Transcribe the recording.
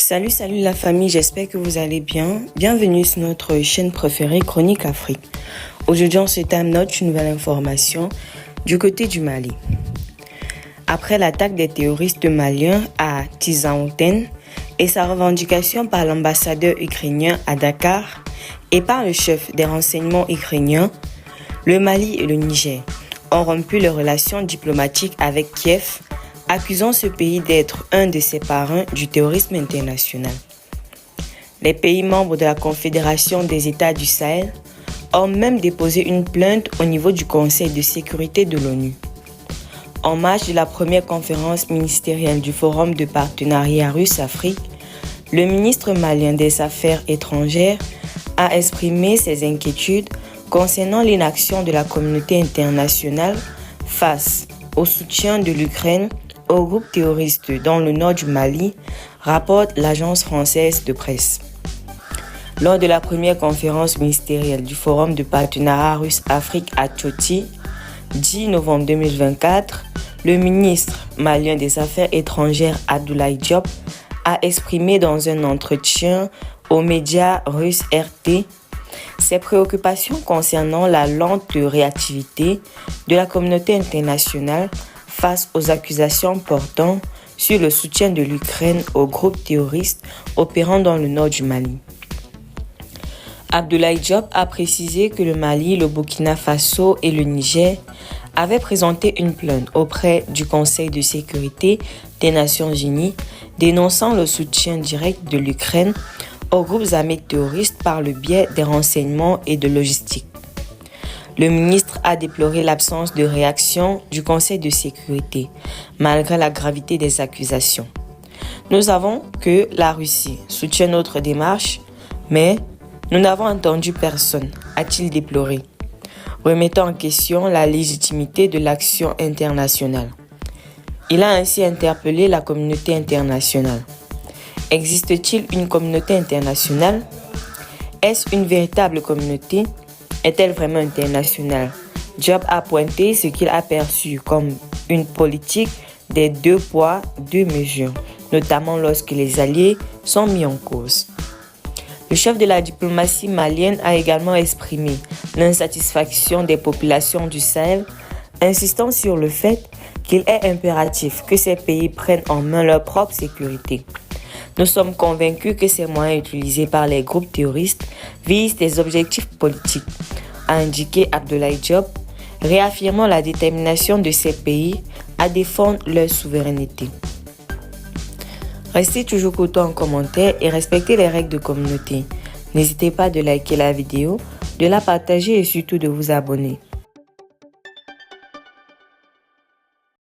Salut la famille, j'espère que vous allez bien. Bienvenue sur notre chaîne préférée Chronique Afrique. Aujourd'hui, on se note une nouvelle information du côté du Mali. Après l'attaque des terroristes maliens à Tizaouten et sa revendication par l'ambassadeur ukrainien à Dakar et par le chef des renseignements ukrainiens, le Mali et le Niger ont rompu leurs relations diplomatiques avec Kiev, accusant ce pays d'être un de ses parrains du terrorisme international. Les pays membres de la Confédération des États du Sahel ont même déposé une plainte au niveau du Conseil de sécurité de l'ONU. En marge de la première conférence ministérielle du Forum de partenariat russe-Afrique, le ministre malien des Affaires étrangères a exprimé ses inquiétudes concernant l'inaction de la communauté internationale face au soutien de l'Ukraine au groupe terroriste dans le nord du Mali, rapporte l'agence française de presse. Lors de la première conférence ministérielle du Forum de partenariat russe-Afrique à Tchoti, 10 novembre 2024, le ministre malien des Affaires étrangères Abdoulaye Diop a exprimé dans un entretien aux médias russes RT ses préoccupations concernant la lente réactivité de la communauté internationale face aux accusations portant sur le soutien de l'Ukraine aux groupes terroristes opérant dans le nord du Mali. Abdoulaye Diop a précisé que le Mali, le Burkina Faso et le Niger avaient présenté une plainte auprès du Conseil de sécurité des Nations Unies dénonçant le soutien direct de l'Ukraine aux groupes armés terroristes par le biais des renseignements et de logistique. Le ministre a déploré l'absence de réaction du Conseil de sécurité, malgré la gravité des accusations. Nous savons que la Russie soutient notre démarche, mais nous n'avons entendu personne, a-t-il déploré, remettant en question la légitimité de l'action internationale. Il a ainsi interpellé la communauté internationale. Existe-t-il une communauté internationale? Est-ce une véritable communauté? Est-elle vraiment internationale? Diop a pointé ce qu'il a perçu comme une politique des deux poids, deux mesures, notamment lorsque les alliés sont mis en cause. Le chef de la diplomatie malienne a également exprimé l'insatisfaction des populations du Sahel, insistant sur le fait qu'il est impératif que ces pays prennent en main leur propre sécurité. Nous sommes convaincus que ces moyens utilisés par les groupes terroristes visent des objectifs politiques, a indiqué Abdoulaye Diop, réaffirmant la détermination de ces pays à défendre leur souveraineté. Restez toujours courtois en commentaire et respectez les règles de communauté. N'hésitez pas de liker la vidéo, de la partager et surtout de vous abonner.